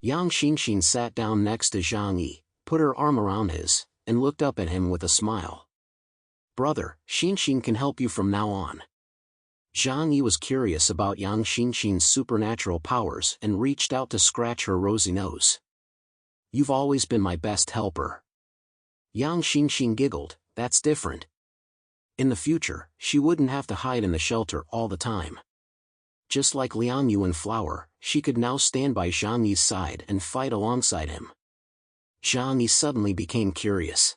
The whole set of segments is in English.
Yang Xinxin sat down next to Zhang Yi, put her arm around his, and looked up at him with a smile. "Brother, Xinxin can help you from now on." Zhang Yi was curious about Yang Xinxin's supernatural powers and reached out to scratch her rosy nose. "You've always been my best helper." Yang Xinxin giggled. "That's different." In the future, she wouldn't have to hide in the shelter all the time. Just like Liang Yu and Flower, she could now stand by Zhang Yi's side and fight alongside him. Zhang Yi suddenly became curious.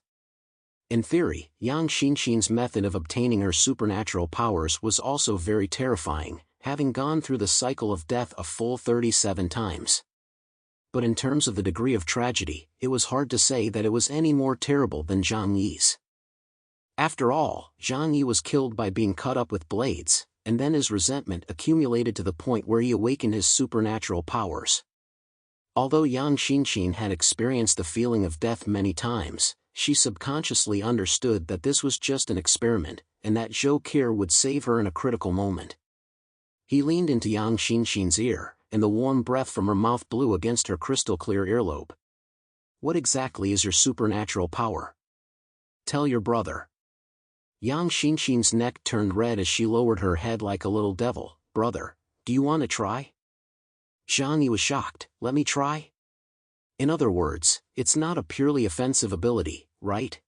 In theory, Yang Xinxin's method of obtaining her supernatural powers was also very terrifying, having gone through the cycle of death a full 37 times. But in terms of the degree of tragedy, it was hard to say that it was any more terrible than Zhang Yi's. After all, Zhang Yi was killed by being cut up with blades, and then his resentment accumulated to the point where he awakened his supernatural powers. Although Yang Xinxin had experienced the feeling of death many times, she subconsciously understood that this was just an experiment, and that Zhou Qi would save her in a critical moment. He leaned into Yang Xinxin's ear, and the warm breath from her mouth blew against her crystal-clear earlobe. "What exactly is your supernatural power? Tell your brother." Yang Xinxin's neck turned red as she lowered her head like a little devil. "Brother, do you want to try?" Zhang Yi was shocked. "Let me try?" In other words, it's not a purely offensive ability, right?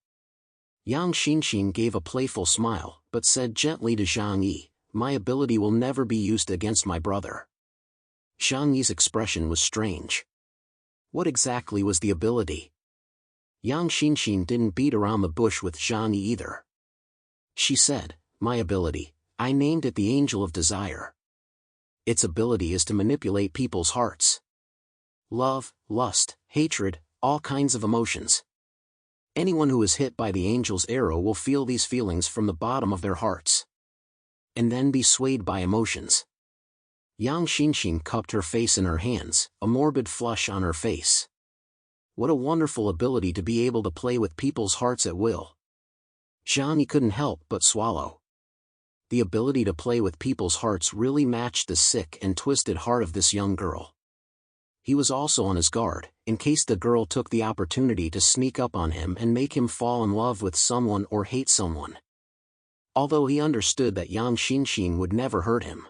Yang Xinxin gave a playful smile, but said gently to Zhang Yi, "My ability will never be used against my brother." Zhang Yi's expression was strange. What exactly was the ability? Yang Xinxin didn't beat around the bush with Zhang Yi either. She said, "My ability, I named it the Angel of Desire. Its ability is to manipulate people's hearts. Love, lust, hatred, all kinds of emotions. Anyone who is hit by the angel's arrow will feel these feelings from the bottom of their hearts, and then be swayed by emotions." Yang Xinxin cupped her face in her hands, a morbid flush on her face. What a wonderful ability to be able to play with people's hearts at will. Zhang Yi couldn't help but swallow. The ability to play with people's hearts really matched the sick and twisted heart of this young girl. He was also on his guard, in case the girl took the opportunity to sneak up on him and make him fall in love with someone or hate someone. Although he understood that Yang Xinxin would never hurt him.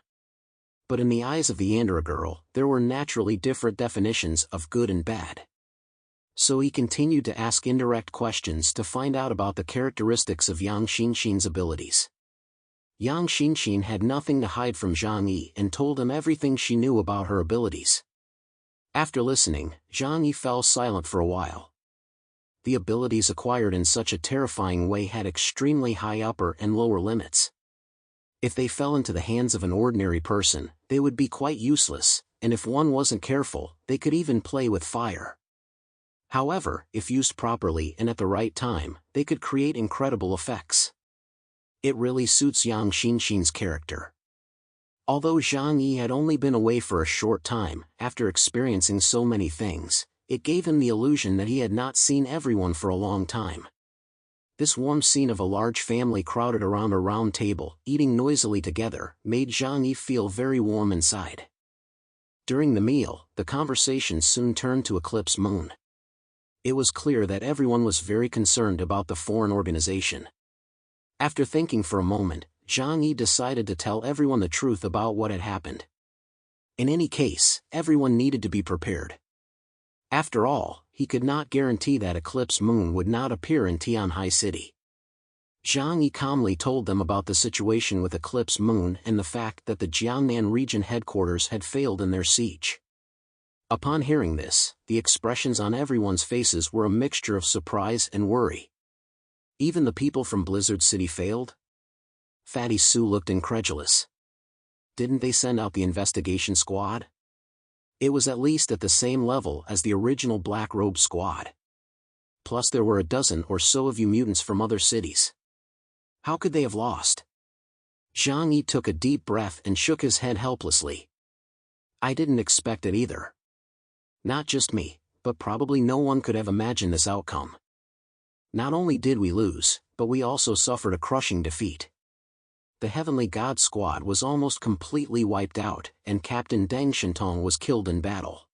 But in the eyes of the Yandere girl, there were naturally different definitions of good and bad. So he continued to ask indirect questions to find out about the characteristics of Yang Xinxin's abilities. Yang Xinxin had nothing to hide from Zhang Yi and told him everything she knew about her abilities. After listening, Zhang Yi fell silent for a while. The abilities acquired in such a terrifying way had extremely high upper and lower limits. If they fell into the hands of an ordinary person, they would be quite useless, and if one wasn't careful, they could even play with fire. However, if used properly and at the right time, they could create incredible effects. It really suits Yang Xinxin's character. Although Zhang Yi had only been away for a short time, after experiencing so many things, it gave him the illusion that he had not seen everyone for a long time. This warm scene of a large family crowded around a round table, eating noisily together, made Zhang Yi feel very warm inside. During the meal, the conversation soon turned to Eclipse Moon. It was clear that everyone was very concerned about the foreign organization. After thinking for a moment, Zhang Yi decided to tell everyone the truth about what had happened. In any case, everyone needed to be prepared. After all, he could not guarantee that Eclipse Moon would not appear in Tianhai City. Zhang Yi calmly told them about the situation with Eclipse Moon and the fact that the Jiangnan region headquarters had failed in their siege. Upon hearing this, the expressions on everyone's faces were a mixture of surprise and worry. Even the people from Blizzard City failed? Fatty Sue looked incredulous. Didn't they send out the investigation squad? It was at least at the same level as the original Black Robe squad. Plus there were a dozen or so of you mutants from other cities. How could they have lost? Zhang Yi took a deep breath and shook his head helplessly. I didn't expect it either. Not just me, but probably no one could have imagined this outcome. Not only did we lose, but we also suffered a crushing defeat. The Heavenly God squad was almost completely wiped out, and Captain Deng Shentong was killed in battle.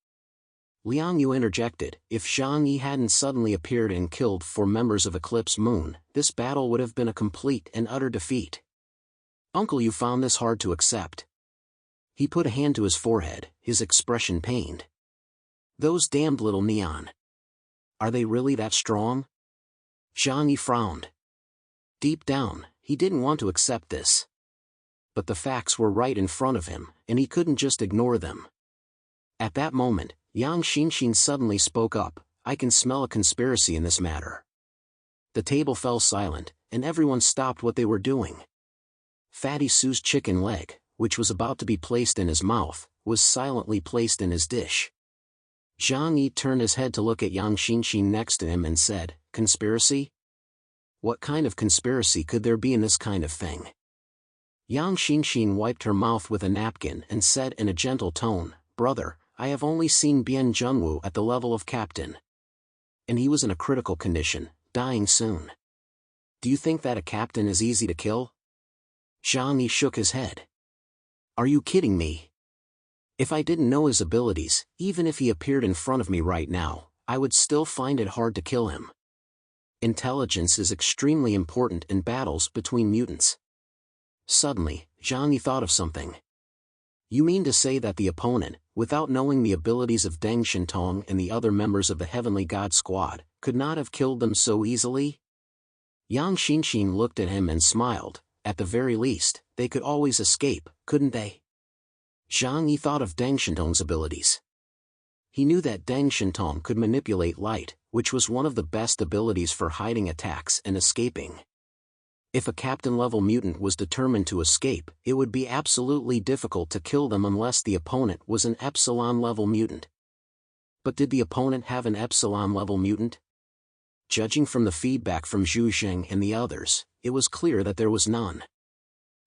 Liang Yu interjected, if Zhang Yi hadn't suddenly appeared and killed 4 members of Eclipse Moon, this battle would have been a complete and utter defeat. Uncle Yu found this hard to accept. He put a hand to his forehead, his expression pained. Those damned little neon. Are they really that strong? Zhang Yi frowned. Deep down, he didn't want to accept this. But the facts were right in front of him, and he couldn't just ignore them. At that moment, Yang Xinxin suddenly spoke up, I can smell a conspiracy in this matter. The table fell silent, and everyone stopped what they were doing. Fatty Sue's chicken leg, which was about to be placed in his mouth, was silently placed in his dish. Zhang Yi turned his head to look at Yang Xinxin next to him and said, Conspiracy? What kind of conspiracy could there be in this kind of thing? Yang Xinxin wiped her mouth with a napkin and said in a gentle tone, Brother, I have only seen Bian Zhengwu at the level of captain. And he was in a critical condition, dying soon. Do you think that a captain is easy to kill? Zhang Yi shook his head. Are you kidding me? If I didn't know his abilities, even if he appeared in front of me right now, I would still find it hard to kill him. Intelligence is extremely important in battles between mutants. Suddenly, Zhang Yi thought of something. You mean to say that the opponent, without knowing the abilities of Deng Shintong and the other members of the Heavenly God Squad, could not have killed them so easily? Yang Xinxin looked at him and smiled. At the very least, they could always escape, couldn't they? Zhang Yi thought of Deng Shintong's abilities. He knew that Deng Shintong could manipulate light, which was one of the best abilities for hiding attacks and escaping. If a captain-level mutant was determined to escape, it would be absolutely difficult to kill them unless the opponent was an Epsilon-level mutant. But did the opponent have an Epsilon-level mutant? Judging from the feedback from Zhu Zheng and the others, it was clear that there was none.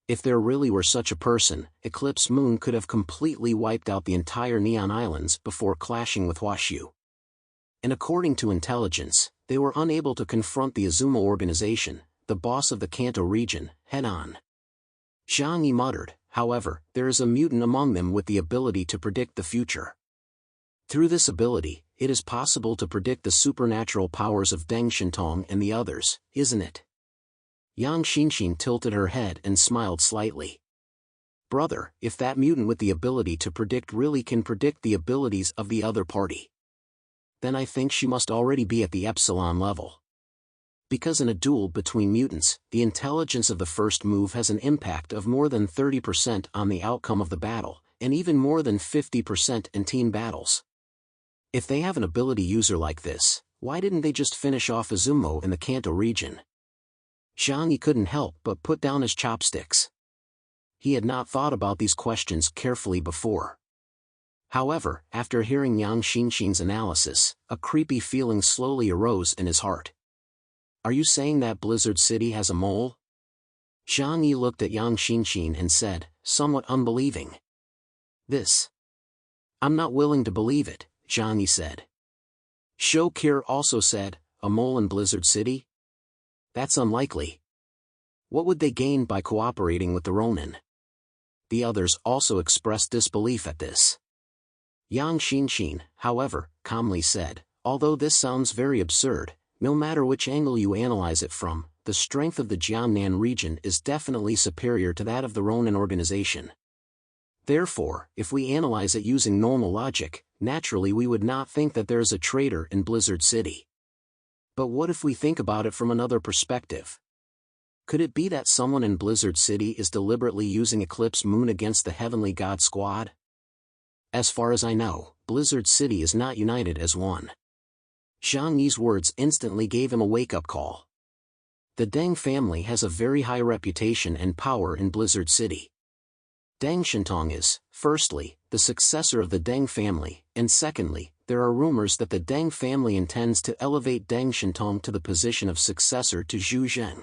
If there really were such a person, Eclipse Moon could have completely wiped out the entire Neon Islands before clashing with Huaxu. And according to intelligence, they were unable to confront the Azuma organization, the boss of the Kanto region, head-on. Zhang Yi muttered, however, there is a mutant among them with the ability to predict the future. Through this ability, it is possible to predict the supernatural powers of Deng Shintong and the others, isn't it? Yang Xinxin tilted her head and smiled slightly. Brother, if that mutant with the ability to predict really can predict the abilities of the other party, then I think she must already be at the Epsilon level. Because in a duel between mutants, the intelligence of the first move has an impact of more than 30% on the outcome of the battle, and even more than 50% in team battles. If they have an ability user like this, why didn't they just finish off Azumo in the Kanto region? Zhang Yi couldn't help but put down his chopsticks. He had not thought about these questions carefully before. However, after hearing Yang Xinxin's analysis, a creepy feeling slowly arose in his heart. Are you saying that Blizzard City has a mole? Zhang Yi looked at Yang Xinxin and said, somewhat unbelieving. This. I'm not willing to believe it, Zhang Yi said. Shou Kir also said, a mole in Blizzard City? That's unlikely. What would they gain by cooperating with the Ronin? The others also expressed disbelief at this. Yang Xinxin, however, calmly said, although this sounds very absurd, no matter which angle you analyze it from, the strength of the Jiangnan region is definitely superior to that of the Ronin organization. Therefore, if we analyze it using normal logic, naturally we would not think that there is a traitor in Blizzard City. But what if we think about it from another perspective? Could it be that someone in Blizzard City is deliberately using Eclipse Moon against the Heavenly God Squad? As far as I know, Blizzard City is not united as one. Zhang Yi's words instantly gave him a wake-up call. The Deng family has a very high reputation and power in Blizzard City. Deng Shintong is, firstly, the successor of the Deng family, and secondly, there are rumors that the Deng family intends to elevate Deng Shintong to the position of successor to Zhu Zheng.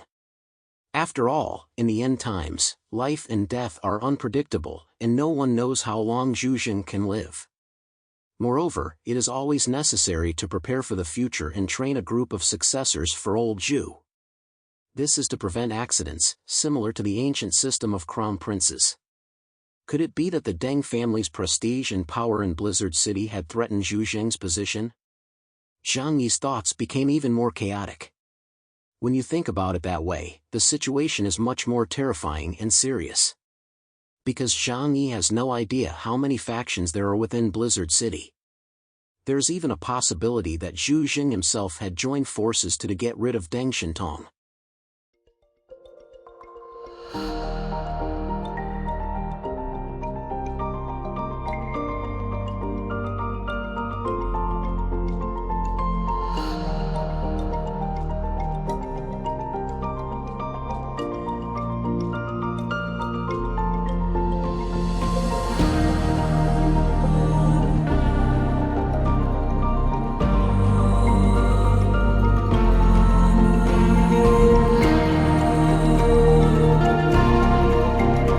After all, in the end times, life and death are unpredictable, and no one knows how long Zhu Zheng can live. Moreover, it is always necessary to prepare for the future and train a group of successors for old Zhu. This is to prevent accidents, similar to the ancient system of crown princes. Could it be that the Deng family's prestige and power in Blizzard City had threatened Zhu Zheng's position? Zhang Yi's thoughts became even more chaotic. When you think about it that way, the situation is much more terrifying and serious. Because Zhang Yi has no idea how many factions there are within Blizzard City. There's even a possibility that Zhu Zheng himself had joined forces to get rid of Deng Shintong.